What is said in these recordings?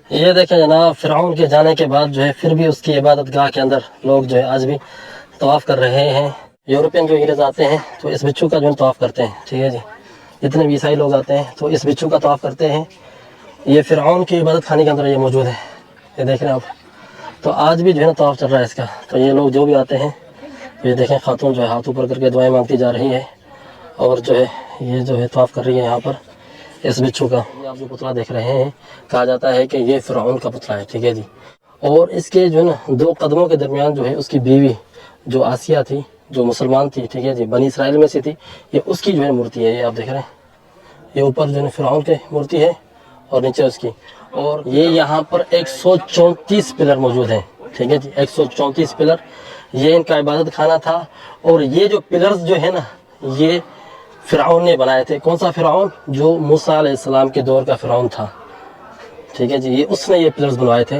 یہ دیکھیں جناب، فرعون کے جانے کے بعد جو ہے پھر بھی اس کی عبادت گاہ کے اندر لوگ جو ہے آج بھی طواف کر رہے ہیں۔ یورپین جو انگریز آتے ہیں تو اس بچھو کا جو ہے طواف کرتے ہیں، ٹھیک ہے جی۔ جتنے بھی عیسائی لوگ آتے ہیں تو اس بچھو کا طواف کرتے ہیں۔ یہ فرعون کی عبادت خانے کے اندر یہ موجود ہے، یہ دیکھ رہے ہیں آپ۔ تو آج بھی جو ہے نا طواف چل رہا ہے اس کا۔ تو یہ لوگ جو بھی آتے ہیں، یہ دیکھیں خاتون جو ہے ہاتھ اوپر کر کے دعائیں مانگتی جا رہی ہے، اور جو ہے یہ جو ہے طواف کر رہی ہے یہاں پر اس بچھو کا۔ یہ آپ جو پتلا دیکھ رہے ہیں، کہا جاتا ہے کہ یہ فرعون کا پتلا ہے، ٹھیک ہے جی۔ اور اس کے جو ہے نا 2 قدموں کے درمیان جو ہے اس کی بیوی جو آسیہ تھی، جو مسلمان تھی، ٹھیک ہے جی، بنی اسرائیل میں سے تھی، یہ اس کی جو ہے مورتی ہے۔ یہ آپ دیکھ رہے ہیں، یہ اوپر جو ہے فرعون کی مورتی ہے اور نیچے اس کی۔ اور یہ یہاں پر 134 پلر موجود ہیں، ٹھیک ہے جی، 134 پلر۔ یہ ان کا عبادت خانہ تھا۔ اور یہ جو پلرز جو ہے نا، یہ فرعون نے بنائے تھے۔ کون سا فرعون؟ جو موسیٰ علیہ السلام کے دور کا فرعون تھا، ٹھیک ہے جی۔ یہ اس نے یہ پلرز بنوائے تھے،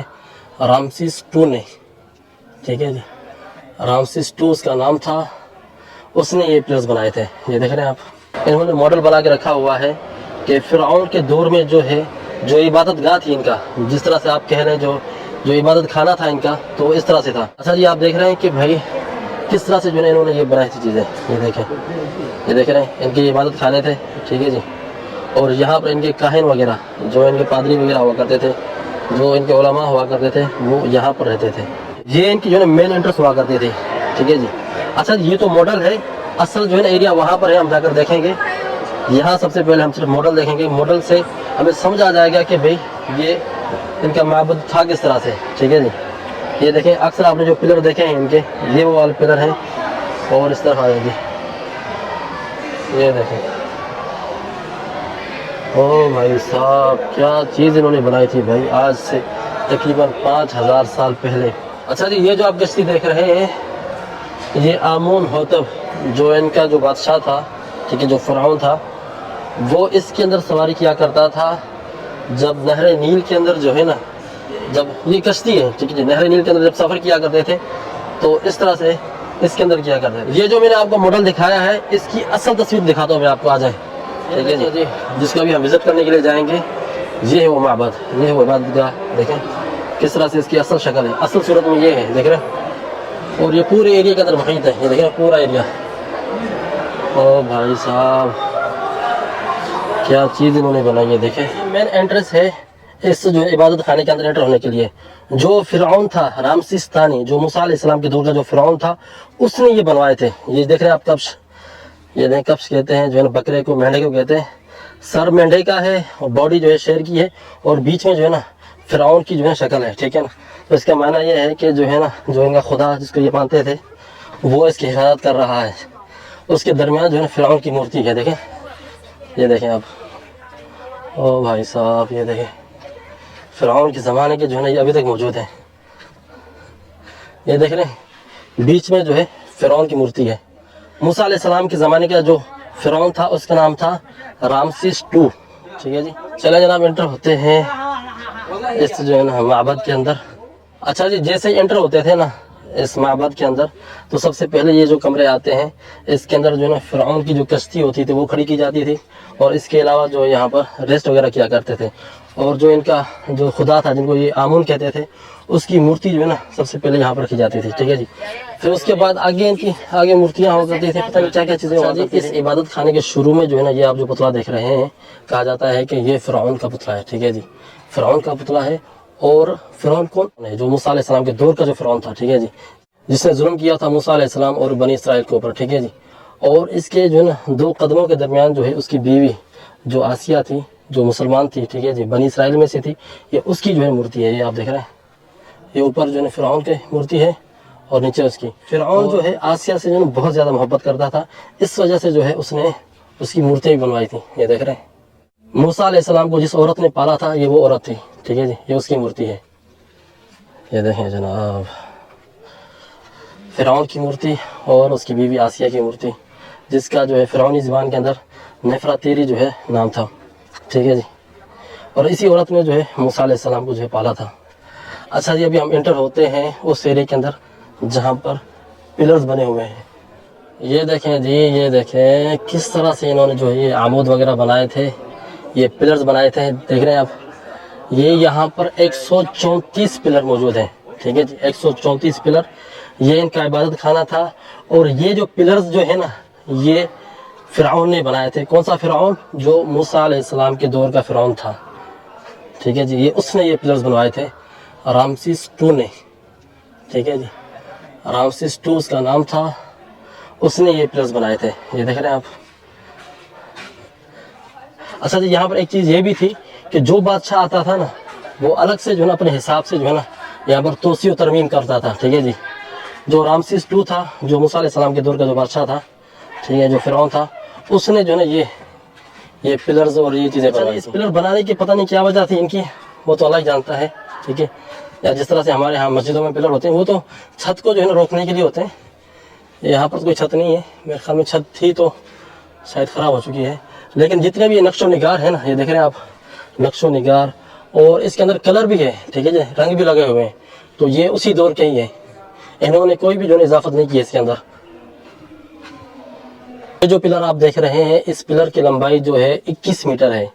رامسیس II نے، ٹھیک ہے جی، رامسیس II اس کا نام تھا، اس نے یہ پلرز بنائے تھے۔ یہ دیکھ رہے ہیں آپ، انہوں نے ماڈل بنا کے رکھا ہوا ہے کہ فرعون کے دور میں جو ہے جو عبادت گاہ تھی ان کا، جس طرح سے آپ کہہ رہے ہیں جو عبادت خانہ تھا ان کا، تو اس طرح سے تھا۔ اچھا جی، آپ دیکھ رہے ہیں کہ بھائی کس طرح سے جو ہے انہوں نے یہ بنائی تھی چیزیں۔ یہ دیکھیں، یہ دیکھ رہے ہیں ان کے عبادت خانے تھے، ٹھیک ہے جی۔ اور یہاں پر ان کے کاہن وغیرہ، جو ان کے پادری وغیرہ ہوا کرتے تھے، جو ان کے علماء ہوا کرتے تھے، وہ یہاں پر رہتے تھے۔ یہ ان کی جو ہے مین انٹرس ہوا کرتی تھی، ٹھیک ہے جی۔ اچھا یہ تو ماڈل ہے، اصل جو ہے نا ایریا وہاں پر ہے، ہم جا کر دیکھیں گے۔ یہاں سب سے پہلے ہم صرف ماڈل دیکھیں گے، ماڈل سے ہمیں سمجھ آ جائے گا کہ بھئی یہ ان کا معبد تھا کس طرح سے، ٹھیک ہے جی۔ یہ دیکھیں، اکثر آپ نے جو پلر دیکھے ہیں ان کے، یہ وہ والے پلر ہیں۔ اور اس طرح آئے گی، یہ دیکھیں، او بھائی صاحب کیا چیز انہوں نے بنائی تھی بھائی، آج سے تقریباً 5000 سال پہلے۔ اچھا جی، یہ جو آپ کشتی دیکھ رہے ہیں، یہ آمون ہوتب جو ان کا جو بادشاہ تھا، ٹھیک ہے، جو فرعون تھا، وہ اس کے اندر سواری کیا کرتا تھا جب نہر نیل کے اندر جو ہے نا، جب یہ کشتی ہے، ٹھیک ہے، نہر نیل کے اندر جب سفر کیا کرتے تھے تو اس طرح سے اس کے اندر کیا کرتے تھے۔ یہ جو میں نے آپ کو ماڈل دکھایا ہے، اس کی اصل تصویر دکھاتا ہوں میں آپ کو، آ جائیں، ٹھیک ہے جی، جس کو بھی ہم وزٹ کرنے کے لیے جائیں گے۔ یہ ہے وہ معبد، یہ ہے وہ عبادت گاہ، دیکھیں کس طرح سے اس کی اصل شکل ہے، اصل صورت میں یہ ہے، دیکھ رہے ہیں۔ اور یہ پورے ایریا کے اندر محیط ہے، یہ دیکھیں پورا ایریا۔ او بھائی صاحب کیا چیز انہوں نے بنائی ہے، دیکھیں۔ مین انٹرس ہے اس جو عبادت خانے کے اندر انٹر ہونے کے لیے۔ جو فرعون تھا، رامسیس ثانی، جو موسیٰ علیہ السلام کے دور کا جو فرعون تھا، اس نے یہ بنوائے تھے۔ یہ دیکھ رہے ہیں آپ کبش، یہ دیکھیں کبش کہتے ہیں جو ہے نا بکرے کو، مینڈے کو کہتے ہیں۔ سر مینڈے کا ہے اور باڈی جو ہے شیر کی ہے، اور بیچ میں جو ہے نا فرعون کی جو ہے شکل ہے، ٹھیک ہے نا۔ تو اس کا معنی یہ ہے کہ جو ہے نا، جو ان کا خدا جس کو یہ مانتے تھے، وہ اس کی حفاظت کر رہا ہے۔ اس کے درمیان جو ہے نا فرعون کی مورتی ہے، دیکھیں، یہ دیکھیں آپ، او بھائی صاحب یہ دیکھیں فرعون کے زمانے کے جو ہے نا یہ ابھی تک موجود ہیں۔ یہ دیکھ رہے ہیں بیچ میں جو ہے فرعون کی مورتی ہے۔ موسیٰ علیہ السلام کے زمانے کا جو فرعون تھا اس کا نام تھا رامسیس II، ٹھیک ہے جی۔ چلیں جناب، انٹر ہوتے ہیں اس جو ہے نا معبد کے اندر۔ اچھا جی، جیسے ہی انٹر ہوتے تھے نا اس معبد کے اندر، تو سب سے پہلے یہ جو کمرے آتے ہیں، اس کے اندر جو ہے نا فرعون کی جو کشتی ہوتی تھی وہ کھڑی کی جاتی تھی، اور اس کے علاوہ جو یہاں پر ریسٹ وغیرہ کیا کرتے تھے۔ اور جو ان کا جو خدا تھا، جن کو یہ آمون کہتے تھے، اس کی مورتی جو ہے نا سب سے پہلے یہاں پر رکھی جاتی تھی، ٹھیک ہے جی۔ پھر اس کے بعد آگے ان کی آگے مورتیاں ہوا کرتی تھیں، پتہ نہیں کیا کیا چیزیں ہوا کرتی تھیں۔ اس عبادت خانے کے شروع میں جو ہے نا یہ آپ جو پتلا دیکھ رہے ہیں، کہا جاتا ہے کہ یہ فرعون کا پتلا ہے، ٹھیک ہے جی، فرعون کا پتلا ہے۔ اور فرعون کون ہے؟ جو موسیٰ علیہ السلام کے دور کا جو فرعون تھا، ٹھیک ہے جی، جس نے ظلم کیا تھا موسیٰ علیہ السلام اور بنی اسرائیل کے اوپر، ٹھیک ہے جی۔ اور اس کے جو ہے نا 2 قدموں کے درمیان جو ہے اس کی بیوی جو آسیہ تھی، جو مسلمان تھی، ٹھیک ہے جی، بنی اسرائیل میں سے تھی، یہ اس کی جو ہے مورتی ہے۔ یہ آپ دیکھ رہے ہیں، یہ اوپر جو ہے فرعون کی مورتی ہے اور نیچے اس کی۔ فرعون جو ہے آسیہ سے جو ہے بہت زیادہ محبت کرتا تھا، اس وجہ سے جو ہے اس نے اس کی مورتی بھی بنوائی تھی۔ یہ دیکھ رہے ہیں موسیٰ علیہ السلام کو جس عورت نے پالا تھا، یہ وہ عورت تھی، ٹھیک ہے جی، یہ اس کی مورتی ہے۔ یہ دیکھیں جناب فرعون کی مورتی اور اس کی بیوی آسیہ کی مورتی، جس کا جو ہے فرعونی زبان کے اندر نفرتیری جو ہے نام تھا، ٹھیک ہے جی۔ اور اسی عورت نے جو ہے موسیٰ علیہ السلام کو جو ہے پالا تھا۔ اچھا جی، ابھی ہم انٹر ہوتے ہیں اس ایرے کے اندر جہاں پر پلرز بنے ہوئے ہیں۔ یہ دیکھیں جی، یہ دیکھیں کس طرح سے انہوں نے جو ہے یہ عمود وغیرہ بنائے تھے، یہ پلرز بنائے تھے، دیکھ رہے ہیں آپ۔ یہ یہاں پر 134 پلر موجود ہیں، ٹھیک ہے جی، 134 پلر، یہ ان کا عبادت خانہ تھا۔ اور یہ جو پلرز جو ہے نا، یہ فرعون نے بنائے تھے۔ کون سا فرعون؟ جو موسیٰ علیہ السلام کے دور کا فرعون تھا، ٹھیک ہے جی، یہ اس نے یہ پلرز بنوائے تھے، رامسیس II نے، ٹھیک ہے جی، رامسیس II اس کا نام تھا، اس نے یہ پلرز بنائے تھے، یہ دیکھ رہے ہیں آپ۔ اچھا جی، یہاں پر ایک چیز یہ بھی تھی کہ جو بادشاہ آتا تھا نا، وہ الگ سے جو ہے نا اپنے حساب سے جو ہے نا یہاں پر توسیع و ترمیم کرتا تھا، ٹھیک ہے جی۔ جو رامسیس II تھا، جو موسیٰ علیہ السلام کے دور کا جو بادشاہ تھا، ٹھیک ہے، جو فرعون تھا، اس نے جو ہے نا یہ پلرز اور یہ چیزیں بنائی۔ اس پلر بنانے کی پتہ نہیں کیا وجہ تھی ان کی، وہ تو اللہ ہی جانتا ہے، ٹھیک ہے۔ یا جس طرح سے ہمارے ہاں مسجدوں میں پلر ہوتے ہیں، وہ تو چھت کو جو ہے نا روکنے کے لیے ہوتے ہیں۔ یہاں پر کوئی چھت نہیں ہے، میرے خیال میں چھت تھی تو شاید خراب ہو چکی ہے، لیکن جتنے بھی یہ نقش و نگار ہے نا، یہ دیکھ رہے ہیں آپ، نقش و نگار، اور اس کے اندر کلر بھی ہے، ٹھیک ہے جی، رنگ بھی لگے ہوئے ہیں، تو یہ اسی دور کے ہی ہے، انہوں نے کوئی بھی جو ہے اضافت نہیں کی اس کے اندر۔ یہ جو پلر آپ دیکھ رہے ہیں، اس پلر کی لمبائی جو ہے 21 میٹر ہے،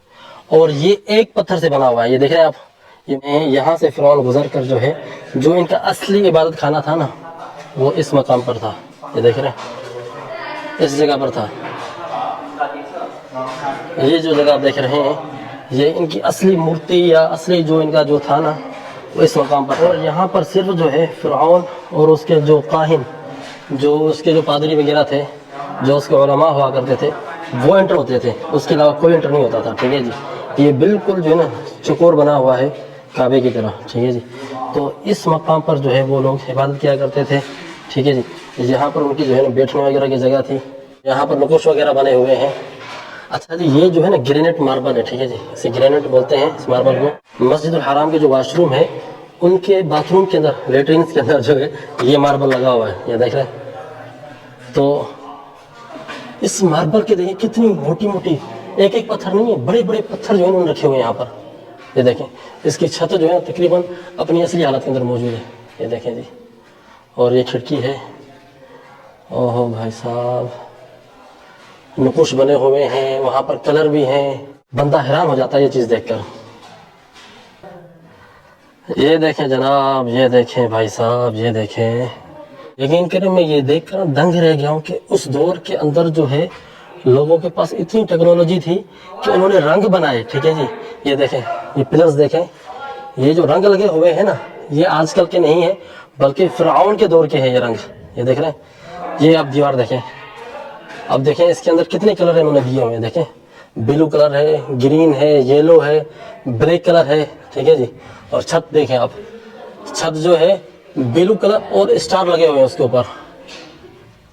اور یہ ایک پتھر سے بنا ہوا ہے، یہ دیکھ رہے ہیں آپ۔ یہاں سے فرعون گزر کر جو ہے، جو ان کا اصلی عبادت خانہ تھا نا، وہ اس مقام پر تھا، یہ دیکھ رہے ہیں، اس جگہ پر تھا۔ یہ جو جگہ آپ دیکھ رہے ہیں، یہ ان کی اصلی مورتی یا اصلی جو ان کا جو تھا نا، وہ اس مقام پر۔ اور یہاں پر صرف جو ہے فرعون اور اس کے جو کاہن، جو اس کے جو پادری وغیرہ تھے، جو اس کے علماء ہوا کرتے تھے، وہ انٹر ہوتے تھے، اس کے علاوہ کوئی انٹر نہیں ہوتا تھا، ٹھیک ہے جی۔ یہ بالکل جو ہے نا چکور بنا ہوا ہے کعبے کی طرح، ٹھیک ہے جی۔ تو اس مقام پر جو ہے وہ لوگ عبادت کیا کرتے تھے، ٹھیک ہے جی۔ یہاں پر ان کی جو ہے نا بیٹھنے وغیرہ کی جگہ تھی، یہاں پر نقوش وغیرہ بنے ہوئے ہیں۔ اچھا جی، یہ جو ہے نا گرینٹ ماربل ہے، ٹھیک ہے جی، اسے گرینٹ بولتے ہیں اس ماربل کو۔ مسجد الحرام کے جو واش روم ہے، ان کے باتھ روم کے اندر، لیٹرینس کے اندر جو ہے یہ ماربل لگا ہوا ہے، یہ دیکھ رہے ہیں۔ تو اس ماربل کے دیکھیں کتنی موٹی موٹی، ایک ایک پتھر نہیں ہے، بڑے بڑے پتھر جو ہے انہوں نے رکھے ہوئے ہیں یہاں پر، یہ دیکھیں۔ اس کی چھت جو ہے تقریباً اپنی اصلی حالت کے اندر موجود ہے، یہ دیکھیں جی۔ اور یہ کھڑکی ہے، اوہ بھائی صاحب، نقوش بنے ہوئے ہیں، وہاں پر کلر بھی ہیں، بندہ حیران ہو جاتا ہے یہ چیز دیکھ کر۔ یہ دیکھیں جناب، یہ دیکھیں بھائی صاحب، یہ دیکھیں، یقین کریں میں یہ دیکھ کر دنگ رہ گیا ہوں کہ اس دور کے اندر جو ہے لوگوں کے پاس اتنی ٹیکنالوجی تھی کہ انہوں نے رنگ بنائے، ٹھیک ہے جی۔ یہ دیکھیں، یہ پلرز دیکھیں، یہ جو رنگ لگے ہوئے ہیں نا، یہ آج کل کے نہیں ہیں، بلکہ فرعون کے دور کے ہیں یہ رنگ، یہ دیکھ رہے ہیں۔ یہ آپ دیوار دیکھیں، اب دیکھیں اس کے اندر کتنے کلر انہوں نے دیے ہوئے ہیں، دیکھیں، بلو کلر ہے، گرین ہے، یلو ہے، بلیک کلر ہے، ٹھیک ہے جی۔ اور چھت دیکھیں آپ، چھت جو ہے بلو کلر اور اسٹار لگے ہوئے ہیں اس کے اوپر۔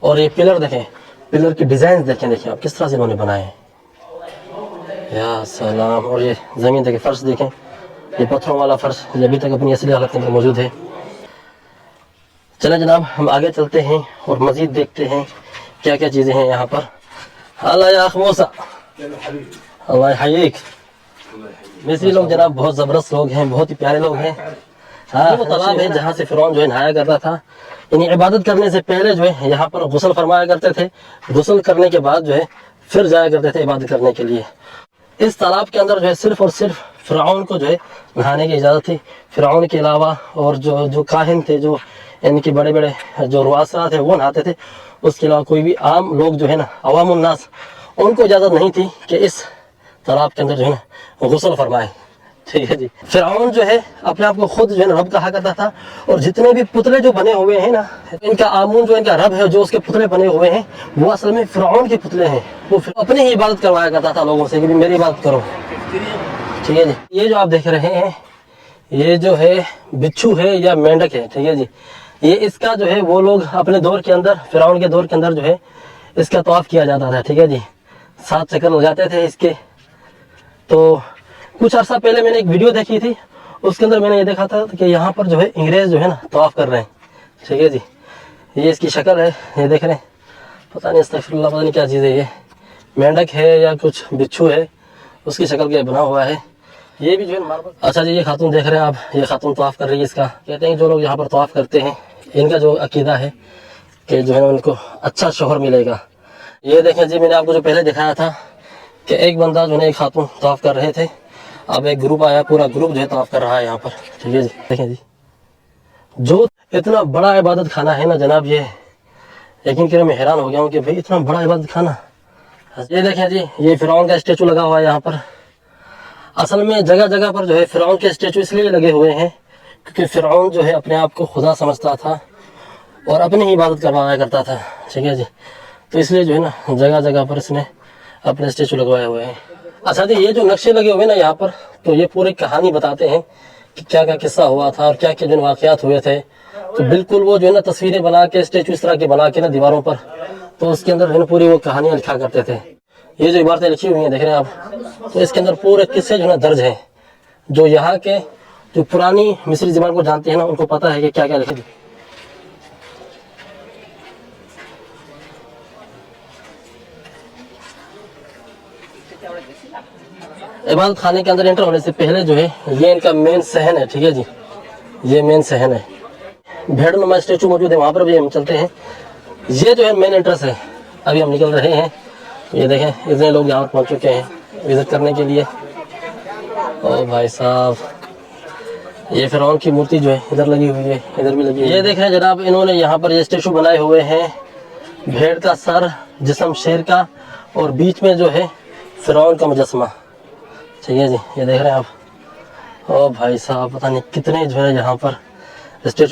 اور یہ پلر دیکھیں، پلر کی ڈیزائن دیکھیں آپ کس طرح سے انہوں نے بنائے ہیں، یا سلام۔ اور یہ زمین دیکھیں، فرش دیکھیں، یہ پتھروں والا فرش، یہ ابھی تک اپنی اصلی حالت میں موجود ہے۔ چلیں جناب، ہم آگے چلتے ہیں اور مزید دیکھتے ہیں کیا کیا چیزیں ہیں یہاں پر۔ اللہ یا موسیٰ، اللہ حییک۔ مصری لوگ جناب بہت زبردست لوگ ہیں، بہت ہی پیارے لوگ ہیں۔ ہاں، وہ تالاب ہے جہاں سے فرعون جو ہے نہایا کرتا تھا، یعنی عبادت کرنے سے پہلے جو ہے یہاں پر غسل فرمایا کرتے تھے، غسل کرنے کے بعد جو ہے پھر جایا کرتے تھے عبادت کرنے کے لیے۔ اس تالاب کے اندر جو ہے صرف اور صرف فرعون کو جو ہے نہانے کی اجازت تھی، فرعون کے علاوہ اور جو کاہن تھے، جو ان کے بڑے بڑے جو رؤساء تھے، وہ نہاتے تھے، اس کے علاوہ کوئی بھی عام لوگ جو ہے نا، عوام الناس، ان کو اجازت نہیں تھی کہ اس تالاب کے اندر جو ہے نا غسل فرمائے، ٹھیک ہے جی۔ فرعون جو ہے اپنے آپ کو خود جو ہے نا رب کہا کرتا تھا، اور جتنے بھی پتلے جو بنے ہوئے ہیں نا، ان کا آمون جو ان کا رب ہے، جو اس کے پتلے بنے ہوئے ہیں، وہ اصل میں فرعون کے پتلے ہیں۔ وہ اپنی ہی عبادت کروایا کرتا تھا لوگوں سے کہ میری عبادت کرو، ٹھیک ہے جی۔ یہ جو آپ دیکھ رہے ہیں، یہ جو ہے بچھو ہے یا مینڈک ہے، ٹھیک ہے جی۔ یہ اس کا جو ہے وہ لوگ اپنے دور کے اندر، فرعون کے دور کے اندر جو ہے اس کا طواف کیا جاتا تھا، ٹھیک ہے جی۔ 7 چکر لگاتے تھے اس کے۔ تو کچھ عرصہ پہلے میں نے ایک ویڈیو دیکھی تھی، اس کے اندر میں نے یہ دیکھا تھا کہ یہاں پر جو ہے انگریز جو ہے نا طواف کر رہے ہیں، ٹھیک ہے جی۔ یہ اس کی شکل ہے، یہ دیکھ رہے ہیں، پتہ نہیں استغفر اللہ، پتہ نہیں کیا چیز ہے، یہ مینڈک ہے یا کچھ بچھو ہے، اس کی شکل کے بنا ہوا ہے۔ یہ بھی جو ہے ماربل۔ اچھا جی، یہ خاتون دیکھ رہے ہیں آپ، یہ خاتون طواف کر رہی ہے۔ اس کا کہتے ہیں جو لوگ یہاں پر طواف کرتے ہیں، ان کا جو عقیدہ ہے کہ جو ہے ان کو اچھا شوہر ملے گا۔ یہ دیکھیں جی، میں نے آپ کو جو پہلے دکھایا تھا کہ ایک بندہ جو ہے ایک خاتون طواف کر رہے تھے، اب ایک گروپ آیا, پورا گروپ جو ہے طواف کر رہا ہے یہاں پر. ٹھیک ہے جی, دیکھیں جی, جو اتنا بڑا عبادت خانہ ہے نا جناب, یہ یقین کریں میں حیران ہو گیا ہوں کہ بھئی اتنا بڑا عبادت خانہ. یہ دیکھیں جی, یہ فرعون کا اسٹیچو لگا ہوا ہے یہاں پر. اصل میں جگہ جگہ پر جو ہے فرعون کے اسٹیچو اس لیے لگے ہوئے ہیں کیونکہ فرعون جو ہے اپنے آپ کو خدا سمجھتا تھا اور اپنی ہی عبادت کروایا کرتا تھا. ٹھیک ہے جی, تو اس لیے جو ہے نا جگہ جگہ پر اس نے اپنے اسٹیچو لگوائے ہوئے ہیں. اچھا جی, یہ جو نقشے لگے ہوئے ہیں نا یہاں پر, تو یہ پوری کہانی بتاتے ہیں کہ کیا کیا قصہ ہوا تھا اور کیا کیا جو واقعات ہوئے تھے. تو بالکل وہ جو ہے نا تصویریں بنا کے, اسٹیچو اس طرح کے بنا کے نا دیواروں پر, تو اس کے اندر جو ہے نا پوری وہ کہانیاں لکھا کرتے تھے. یہ جو عبارتیں لکھی ہوئی ہیں دیکھ رہے ہیں آپ, تو اس کے اندر پورے قصے جو ہے نا درج ہیں. جو یہاں کے جو پرانی مصری زبان کو جانتے ہیں نا, ان کو پتہ ہے کہ کیا کیا لکھے. عبادت خانے کے اندر انٹر ہونے سے پہلے جو ہے یہ ان کا مین صحن ہے. ٹھیک ہے جی, یہ مین صحن ہے. بھیڑ نما اسٹیچو موجود ہے, وہاں پر بھی ہم چلتے ہیں. یہ جو ہے مین انٹرس ہے. ابھی ہم نکل رہے ہیں. یہ دیکھیں اتنے لوگ یہاں پر پہنچ چکے ہیں وزٹ کرنے کے لیے. او بھائی صاحب, یہ فرعون کی مورتی جو ہے ادھر لگی ہوئی ہے, ادھر بھی لگی ہے. یہ دیکھ رہے ہیں جناب, انہوں نے یہاں پر یہ اسٹیچو بنائے ہوئے ہیں. بھیڑ کا سر, جسم شیر کا, اور بیچ میں جو ہے فرعون کا مجسمہ. ٹھیک ہے جی, یہ دیکھ رہے ہیں آپ. او بھائی صاحب, پتہ نہیں کتنے جو ہے یہاں پر اسٹیچو